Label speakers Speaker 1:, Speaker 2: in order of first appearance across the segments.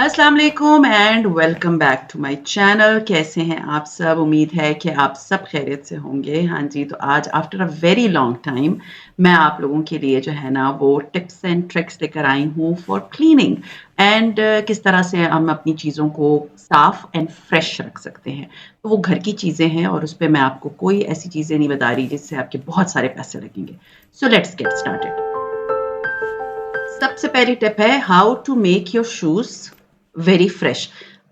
Speaker 1: अस्सलाम वालेकुम and welcome back to my channel. कैसे हैं आप सब? उम्मीद है कि आप सब खैरियत से होंगे। हाँ जी, तो आज after a very long time मैं आप लोगों के लिए जो है ना वो टिप्स एंड ट्रिक्स लेकर आई हूँ फॉर क्लीनिंग एंड किस तरह से हम अपनी चीज़ों को साफ एंड फ्रेश रख सकते हैं। तो वो घर की चीज़ें हैं और उस पे मैं आपको कोई ऐसी चीज़ें नहीं बता रही जिससे आपके बहुत सारे पैसे लगेंगे। So let's get started. सबसे पहली टिप है how to make your shoes very fresh.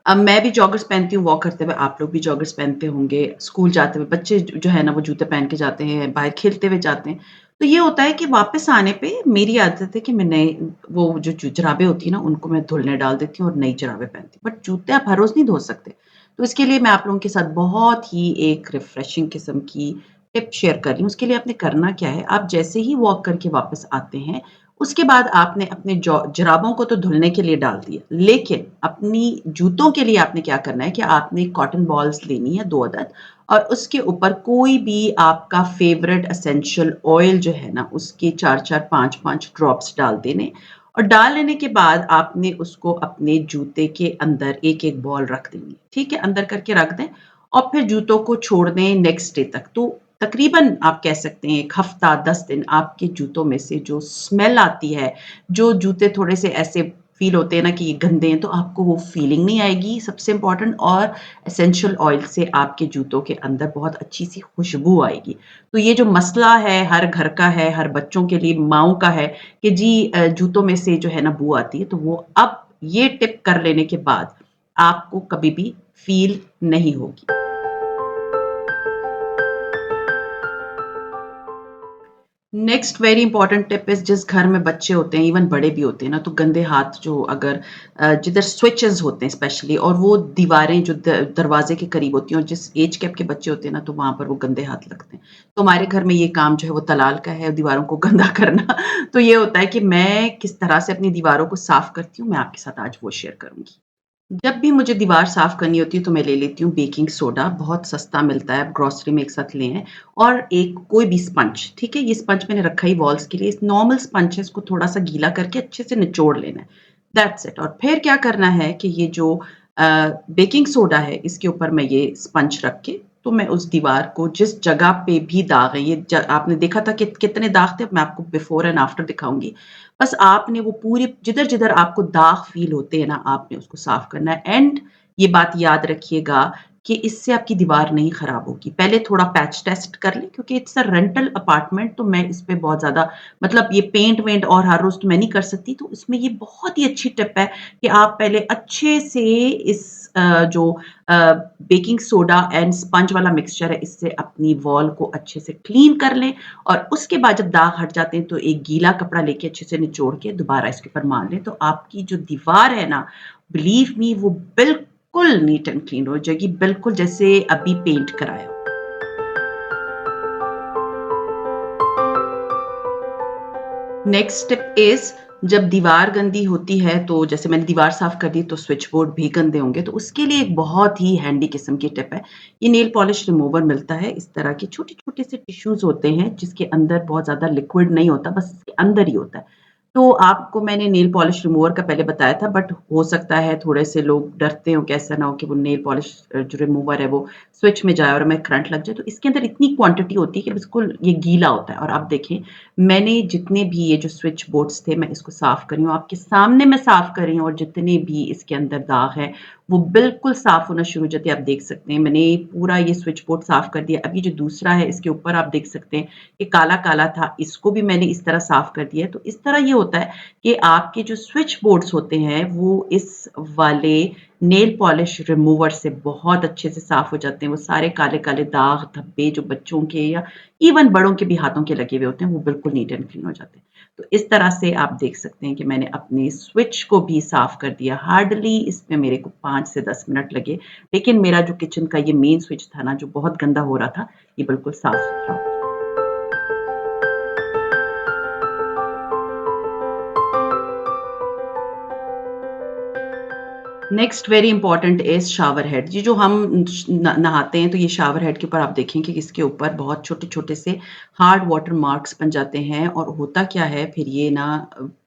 Speaker 1: अब मैं भी जॉगर्स पहनती हूँ वॉक करते हुए, आप लोग भी जॉगर्स पहनते होंगे स्कूल जाते हुए। बच्चे जो है ना वो जूते पहन के जाते हैं, बाहर खेलते हुए जाते हैं। तो ये होता है कि वापस आने पे मेरी आदत है कि मैं नए वो जो जुराबें होती है ना उनको मैं धुलने डाल देती हूँ और नई जुराबें पहनती हूँ। बट जूते आप हर रोज नहीं धो सकते। तो इसके लिए मैं आप लोगों के साथ बहुत ही एक रिफ्रेशिंग किस्म की टिप शेयर कर रही हूँ। उसके लिए आपने करना क्या है, आप जैसे ही वॉक करके वापस आते हैं उसके बाद आपने अपने जुराबों को तो धुलने के लिए डाल दिया, लेकिन अपनी जूतों के लिए आपने क्या करना है कि आपने कॉटन बॉल्स लेनी है 2 अदद और उसके ऊपर कोई भी आपका फ़ेवरेट एसेंशियल ऑयल जो है ना, उसके 4-4 5-5 ड्रॉप्स डाल देने और डाल लेने के बाद आपने उसको अपने जूते के अंदर एक-एक बॉल रख देनी है, ठीक है? अंदर करके रख दें और फिर जूतों को छोड़ दें नेक्स्ट डे तक। तो तकरीबन आप कह सकते हैं 1 हफ्ता 10 दिन आपके जूतों में से जो स्मेल आती है, जो जूते थोड़े से ऐसे फ़ील होते हैं ना कि ये गंदे हैं, तो आपको वो फ़ीलिंग नहीं आएगी सबसे इम्पोर्टेंट, और एसेंशियल ऑयल से आपके जूतों के अंदर बहुत अच्छी-सी खुशबू आएगी। तो ये जो मसला है हर घर का है, हर बच्चों के लिए, माँओं का है कि जी जूतों में से जो है ना बू आती है, तो वो अब ये टिप कर लेने के बाद आपको कभी भी फ़ील नहीं होगी। Next very important tip is जिस घर में बच्चे होते हैं, इवन बड़े भी होते हैं ना, तो गंदे हाथ जो अगर जिधर स्विचेज़ होते हैं स्पेशली और वो दीवारें जो दरवाज़े के करीब होती हैं और जिस एज के आपके बच्चे होते हैं ना, तो वहाँ पर वो गंदे हाथ लगते हैं। तो हमारे घर में ये काम जो है वो तलाल का है, दीवारों को गंदा करना। तो ये होता है कि मैं किस तरह से अपनी दीवारों को साफ़ करती हूँ, मैं आपके साथ आज वो शेयर करूँगी। जब भी मुझे दीवार साफ़ करनी होती है तो मैं ले लेती हूँ बेकिंग सोडा, बहुत सस्ता मिलता है, आप ग्रोसरी में एक साथ ले आएँ और एक कोई भी स्पंज, ठीक है? ये स्पंज मैंने रखा ही वॉल्स के लिए, नॉर्मल स्पंज है, इसको थोड़ा-सा गीला करके अच्छे से निचोड़ लेना है, दैट्स इट। और फिर क्या करना है कि ये जो बेकिंग सोडा है, इसके ऊपर मैं ये स्पंज रख के, तो मैं उस दीवार को जिस जगह पे भी दाग है, ये ज आपने देखा था कि कितने दाग थे, मैं आपको बिफ़ोर एंड आफ्टर दिखाऊँगी। बस आपने वो पूरी जिधर-जिधर आपको दाग फ़ील होते हैं ना, आपने उसको साफ़ करना है एंड ये बात याद रखिएगा कि इससे आपकी दीवार नहीं ख़राब होगी। पहले थोड़ा पैच टेस्ट कर लें क्योंकि इट्स अ रेंटल अपार्टमेंट, तो मैं इस पे बहुत ज़्यादा मतलब ये पेंट-वेंट और हर रोज़ तो मैं नहीं कर सकती, तो इसमें ये बहुत ही अच्छी टिप है कि आप पहले अच्छे से इस जो अ, बेकिंग सोडा एंड स्पंज वाला मिक्सचर है, इससे अपनी वॉल को अच्छे से क्लीन कर लें और उसके बाद जब दाग हट जाते हैं तो एक गीला कपड़ा लेके अच्छे से निचोड़ के दोबारा इसके ऊपर मार लें, तो आपकी जो दीवार है ना, बिलीव मी वो बिल्कुल नीट एंड क्लीन हो जाएगी, बिल्कुल जैसे अभी पेंट कराया हो। नेक्स्ट स्टेप इज़ जब दीवार गंदी होती है तो जैसे मैंने दीवार साफ़ कर दी तो स्विच बोर्ड भी गंदे होंगे, तो उसके लिए एक बहुत ही हैंडी किस्म की टिप है। ये नेल पॉलिश रिमूवर मिलता है, इस तरह के छोटे-छोटे से टिश्यूज़ होते हैं जिसके अंदर बहुत ज़्यादा लिक्विड नहीं होता, बस इसके अंदर ही होता है। तो आपको मैंने नेल पॉलिश रिमूवर का पहले बताया था, बट हो सकता है थोड़े से लोग डरते हों कि ऐसा ना हो कि वो नेल पॉलिश जो रिमूवर है वो स्विच में जाए और हमें करंट लग जाए। तो इसके अंदर इतनी क्वांटिटी होती है कि बिल्कुल ये गीला होता है और आप देखें मैंने जितने भी ये जो स्विच बोर्ड्स थे मैं इसको साफ़ कर रही हूँ, आपके सामने मैं साफ़ कर रही हूँ और जितने भी इसके अंदर दाग हैं, वो बिल्कुल साफ़ होना शुरू हो जाते हैं। आप देख सकते हैं मैंने पूरा ये स्विच बोर्ड साफ़ कर दिया। अब ये जो दूसरा है इसके ऊपर आप देख सकते हैं ये काला-काला था, इसको भी मैंने इस तरह साफ़ कर दिया है। तो इस तरह ये होता है कि आपके जो स्विच बोर्ड्स होते हैं वो इस वाले नेल पॉलिश रिमूवर से बहुत अच्छे से साफ़ हो जाते हैं। वो सारे काले-काले दाग, धब्बे जो बच्चों के या इवन बड़ों के भी हाथों के लगे हुए होते हैं, वो बिल्कुल नीट एंड क्लीन हो जाते हैं। तो इस तरह से आप देख सकते हैं कि मैंने अपने स्विच को भी साफ़ कर दिया। हार्डली इसमें मेरे को 5 से 10 मिनट लगे, लेकिन मेरा जो किचन का ये मेन स्विच था ना, जो बहुत गंदा हो रहा था, ये बिल्कुल साफ़-सुथरा हो गया। Next very important is shower head. ये जो हम नहाते हैं तो ये शावर हेड के ऊपर आप देखें कि इसके ऊपर बहुत छोटे-छोटे से हार्ड वाटर मार्क्स बन जाते हैं और होता क्या है फिर ये ना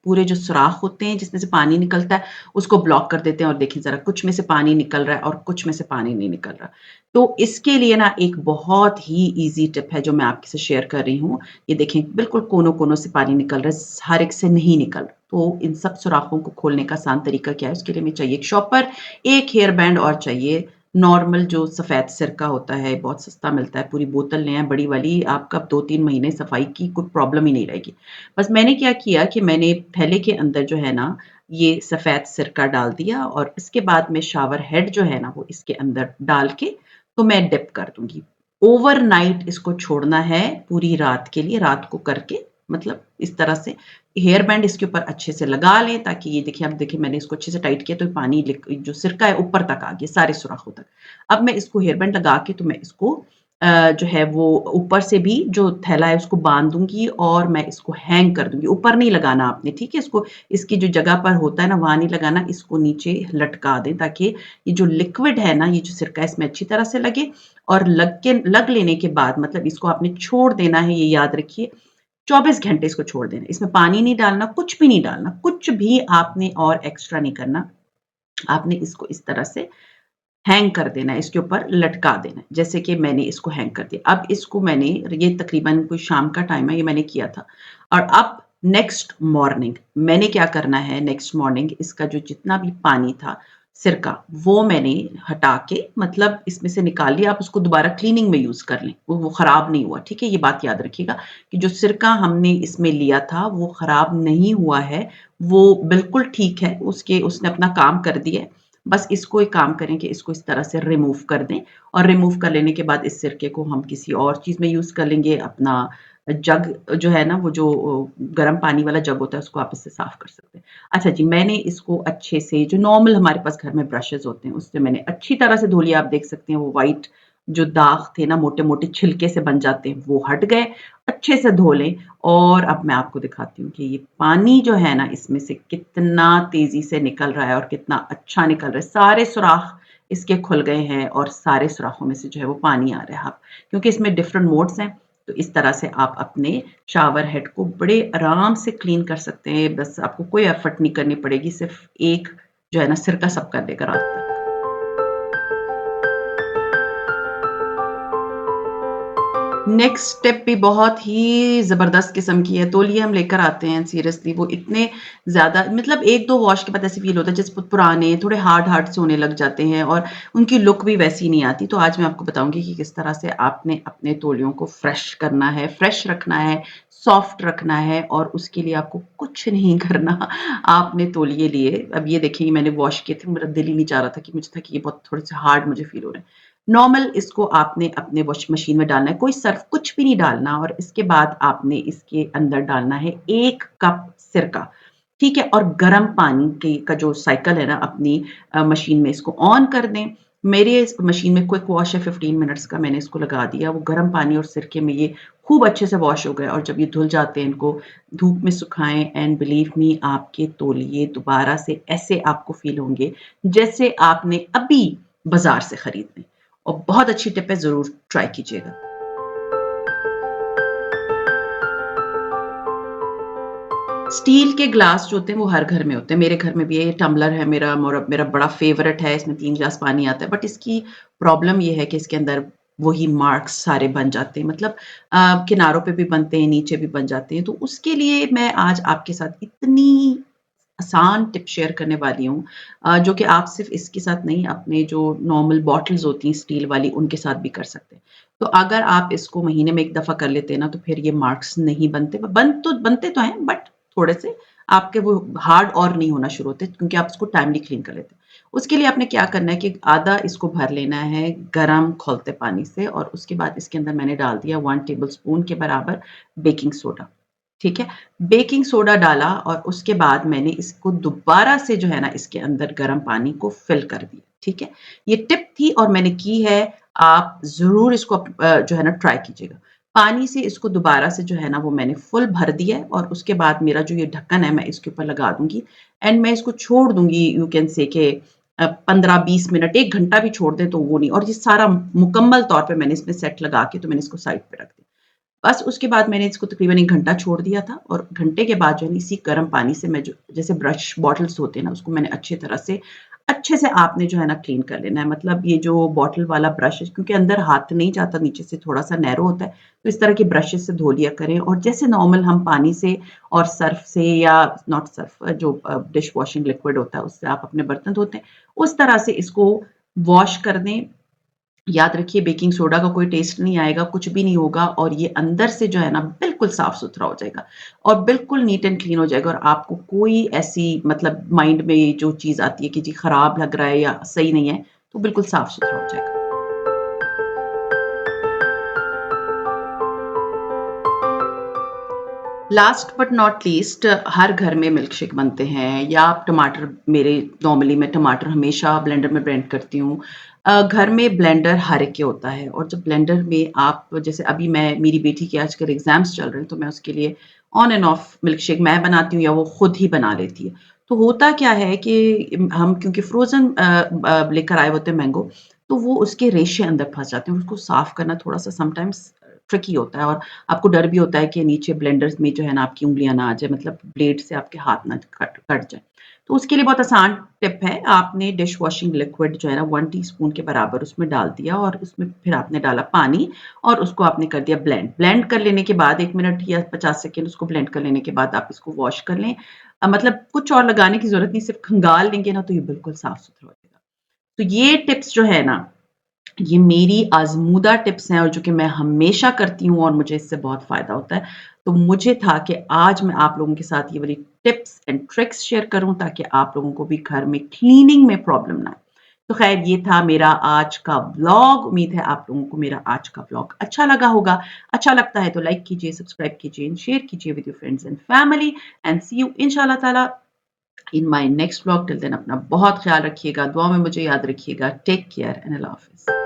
Speaker 1: पूरे जो सुराख होते हैं जिसमें से पानी निकलता है उसको ब्लॉक कर देते हैं और देखिए ज़रा कुछ में से पानी निकल रहा है और कुछ में से पानी नहीं निकल रहा। तो इसके लिए ना एक बहुत ही ईज़ी टिप है जो मैं आपके साथ शेयर कर रही हूँ। ये देखें बिल्कुल कोनों-कोनों से पानी निकल रहा है, हर एक से नहीं निकल रहा। तो इन सब सुराखों को खोलने का आसान तरीका क्या है? उसके लिए हमें चाहिए एक शॉपर, एक हेयर बैंड और चाहिए नॉर्मल जो सफ़ेद सिरका होता है, बहुत सस्ता मिलता है, पूरी बोतल लें बड़ी वाली, आपका 2-3 महीने सफाई की कोई प्रॉब्लम ही नहीं रहेगी। बस मैंने क्या किया कि मैंने थैले के अंदर जो है ना, ये सफ़ेद सिरका डाल दिया और इसके बाद में शावर हेड जो है ना, वो इसके अंदर डाल के तो मैं डिप कर दूँगी। ओवरनाइट इसको छोड़ना है पूरी रात के लिए, रात को करके मतलब इस तरह से हेयर बैंड इसके ऊपर अच्छे से लगा लें ताकि ये देखिए अब देखिए मैंने इसको अच्छे से टाइट किया तो पानी जो सिरका है ऊपर तक आ गया सारे सुराखों तक। अब मैं इसको हेयर बैंड लगा के तो मैं इसको जो है वो ऊपर से भी जो थैला है उसको बाँध दूँगी और मैं इसको हैंग कर दूँगी। ऊपर नहीं लगाना आपने, ठीक है? इसको इसकी जो जगह पर होता है ना वहाँ नहीं लगाना, इसको नीचे लटका दें ताकि ये जो लिक्विड है ना, ये जो सिरका है इसमें अच्छी तरह से लगे और लग लेने के बाद मतलब इसको आपने छोड़ देना है ये याद रखिए 24 घंटे इसको छोड़ देना है। इसमें पानी नहीं डालना, कुछ भी नहीं डालना, कुछ भी आपने और एक्स्ट्रा नहीं करना। आपने इसको इस तरह से हैंग कर देना है, इसके ऊपर लटका देना है, जैसे कि मैंने इसको हैंग कर दिया। अब इसको मैंने ये तकरीबन कोई शाम का टाइम है, ये मैंने किया था और अब नेक्स्ट मॉर्निंग मैंने क्या करना है नेक्स्ट मॉर्निंग इसका जो जितना भी पानी था, सिरका, वो मैंने हटा के मतलब इसमें से निकाल लिया। आप उसको दोबारा क्लीनिंग में यूज़ कर लें, वो खराब नहीं हुआ, ठीक है? ये बात याद रखिएगा कि जो सिरका हमने इसमें लिया था, वो खराब नहीं हुआ है, वो बिल्कुल ठीक है, उसके उसने अपना काम कर दिया है। बस इसको एक काम करें कि इसको इस तरह से रिमूव कर दें और रिमूव कर लेने के बाद इस सिरके को हम किसी और चीज़ में यूज़ कर लेंगे। अपना जग जो है ना, वो जो गर्म पानी वाला जग होता है, उसको आप इससे साफ़ कर सकते हैं। अच्छा जी, मैंने इसको अच्छे से जो नॉर्मल हमारे पास घर में ब्रशेज़ होते हैं, उससे मैंने अच्छी तरह से धो लिया। आप देख सकते हैं वो व्हाइट जो दाग थे ना, मोटे-मोटे छिलके से बन जाते हैं, वो हट गए। अच्छे से धो लें और अब मैं आपको दिखाती हूँ कि ये पानी जो है ना इसमें से कितना तेज़ी से निकल रहा है और कितना अच्छा निकल रहा है। सारे सुराख इसके खुल गए हैं और सारे सुराखों में से जो है वो पानी आ रहा है। आप क्योंकि इसमें डिफरेंट मोड्स हैं, तो इस तरह से आप अपने शावर हेड को बड़े आराम से क्लीन कर सकते हैं। बस आपको कोई एफर्ट नहीं करनी पड़ेगी, सिर्फ़ एक जो है ना सिरका सब कर देगा रात तक। नेक्स्ट स्टेप भी बहुत ही ज़बरदस्त किस्म की है। तौलिए हम लेकर आते हैं सीरियसली वो इतने ज़्यादा मतलब 1-2 वॉश के बाद ऐसे फ़ील होता है जैसे पुराने थोड़े हार्ड-हार्ड से होने लग जाते हैं और उनकी लुक भी वैसी नहीं आती। तो आज मैं आपको बताऊँगी कि किस तरह से आपने अपने तौलियों को फ्रेश करना है, फ्रेश रखना है, सॉफ्ट रखना है और उसके लिए आपको कुछ नहीं करना। आपने तौलिए लिए, अब ये देखिए मैंने वॉश किए थे, मेरा दिल ही नहीं चाह रहा था कि मुझे था कि ये बहुत थोड़े-से हार्ड मुझे फ़ील हो रहे हैं। नॉर्मल इसको आपने अपने वॉशिंग मशीन में डालना है, कोई सर्फ़ कुछ भी नहीं डालना और इसके बाद आपने इसके अंदर डालना है 1 कप सिरका, ठीक है? और गर्म पानी की का जो साइकिल है ना अपनी मशीन में इसको ऑन कर दें। मेरे इस मशीन में क्विक वॉश है 15 मिनट्स का मैंने इसको लगा दिया, वो गर्म पानी और सिरके में ये खूब अच्छे से वॉश हो गए और जब ये धुल जाते हैं इनको धूप में सुखाएँ एंड बिलीव मी आपके तौलिए दोबारा से ऐसे आपको फ़ील होंगे, जैसे आपने अभी बाज़ार से खरीदे। और बहुत अच्छी टिप है, ज़रूर ट्राई कीजिएगा। स्टील के ग्लास जो होते हैं वो हर घर में होते हैं, मेरे घर में भी है, ये टम्बलर है मेरा मोरा मेरा बड़ा फ़ेवरेट है, इसमें 3 ग्लास पानी आता है, बट इसकी प्रॉब्लम ये है कि इसके अंदर वही मार्क्स सारे बन जाते हैं, मतलब किनारों पे भी बनते हैं, नीचे भी बन जाते हैं, तो उसके लिए मैं आज आपके साथ इतनी आसान टिप शेयर करने वाली हूँ जो कि आप सिर्फ़ इसके साथ नहीं, अपने जो नॉर्मल बॉटल्स होती हैं स्टील वाली, उनके साथ भी कर सकते हैं। तो अगर आप इसको महीने में 1 दफ़ा कर लेते हैं ना, तो फिर ये मार्क्स नहीं बनते। बनते तो हैं बट थोड़े से आपके वो हार्ड और नहीं होना शुरू होते क्योंकि आप इसको टाइमली क्लीन कर लेते हैं। उसके लिए आपने क्या करना है कि आधा इसको भर लेना है गरम खौलते पानी से और उसके बाद इसके अंदर मैंने डाल दिया 1 टेबलस्पून के बराबर बेकिंग सोडा, ठीक है? बेकिंग सोडा डाला और उसके बाद मैंने इसको दोबारा से जो है ना इसके अंदर गर्म पानी को फ़िल कर दिया, ठीक है? ये टिप थी और मैंने की है, आप ज़रूर इसको जो है ना ट्राई कीजिएगा। पानी से इसको दोबारा से जो है ना वो मैंने फुल भर दिया है और उसके बाद मेरा जो ये ढक्कन है मैं इसके ऊपर लगा दूँगी एंड मैं इसको छोड़ दूँगी यू कैन से कि 15-20 मिनट 1 घंटा भी छोड़ दें तो वो नहीं और ये सारा मुकम्मल तौर पे मैंने इसमें सेट लगा के तो मैंने इसको साइड पे रख दिया। बस उसके बाद मैंने इसको तकरीबन 1 घंटा छोड़ दिया था और घंटे के बाद जो है इसी गर्म पानी से मैं जो जैसे ब्रश बॉटल्स होते हैं ना, उसको मैंने अच्छे से आपने जो है ना क्लीन कर लेना है। मतलब ये जो बॉटल वाला ब्रश है क्योंकि अंदर हाथ नहीं जाता, नीचे से थोड़ा-सा नैरो होता है, तो इस तरह के ब्रशेज़ से धो लिया करें और जैसे नॉर्मल हम पानी से और सर्फ़ से या नॉट सर्फ़ जो डिश वॉशिंग लिक्विड होता है, उससे आप अपने बर्तन धोते हैं, उस तरह से इसको वॉश कर दें। याद रखिए बेकिंग सोडा का कोई टेस्ट नहीं आएगा, कुछ भी नहीं होगा और ये अंदर से जो है ना बिल्कुल साफ-सुथरा हो जाएगा और बिल्कुल नीट एंड क्लीन हो जाएगा और आपको कोई ऐसी मतलब माइंड में जो चीज़ आती है कि जी खराब लग रहा है या सही नहीं है, तो बिल्कुल साफ-सुथरा हो जाएगा। लास्ट बट नॉट लीस्ट हर घर में मिल्कशेक बनते हैं या आप टमाटर मेरे नॉर्मली मैं टमाटर हमेशा ब्लेंडर में ब्लेंड करती हूँ। घर में ब्लेंडर हर एक के होता है और जब ब्लेंडर में आप जैसे अभी मैं मेरी बेटी के आजकल एग्ज़ाम्स चल रहे हैं तो मैं उसके लिए ऑन एंड ऑफ मिल्कशेक मैं बनाती हूँ या वो खुद ही बना लेती है। तो होता क्या है कि हम क्योंकि फ्रोज़न लेकर आए होते हैं मैंगो, तो वो उसके रेशे अंदर फँस जाते हैं। उसको साफ़ करना थोड़ा-सा समटाइम्स ट्रिकी होता है और आपको डर भी होता है कि नीचे ब्लेंडर्स में जो है ना आपकी उँगलियाँ ना आ जाए मतलब ब्लेड से आपके हाथ ना कट कट जाए। तो उसके लिए बहुत आसान टिप है, आपने डिश वॉशिंग लिक्विड जो है ना 1 टीस्पून के बराबर उसमें डाल दिया और उसमें फिर आपने डाला पानी और उसको आपने कर दिया ब्लेंड। ब्लेंड कर लेने के बाद 1 मिनट या 50 सेकंड उसको ब्लेंड कर लेने के बाद आप इसको वॉश कर लें। मतलब कुछ और लगाने की ज़रूरत नहीं, सिर्फ़ खंगाल लेंगे ना तो ये बिल्कुल साफ-सुथरा हो जाएगा। तो ये टिप्स जो है ना ये मेरी आज़मूदा टिप्स हैं और जो कि मैं हमेशा करती हूँ और मुझे इससे बहुत फ़ायदा होता है। तो मुझे था कि आज मैं आप लोगों के साथ ये वाली टिप्स एंड ट्रिक्स शेयर करूँ ताकि आप लोगों को भी घर में क्लीनिंग में प्रॉब्लम ना आए। तो ख़ैर ये था मेरा आज का व्लॉग। उम्मीद है आप लोगों को मेरा आज का व्लॉग अच्छा लगा होगा। अच्छा लगता है तो लाइक कीजिए, सब्सक्राइब कीजिए एंड शेयर कीजिए with your friends and family and see you इंशाल्लाह ताला in my next vlog. Till then अपना बहुत ख़्याल रखिएगा, दुआ में मुझे याद रखिएगा। टेक केयर एंड अल्लाह हाफ़िज़।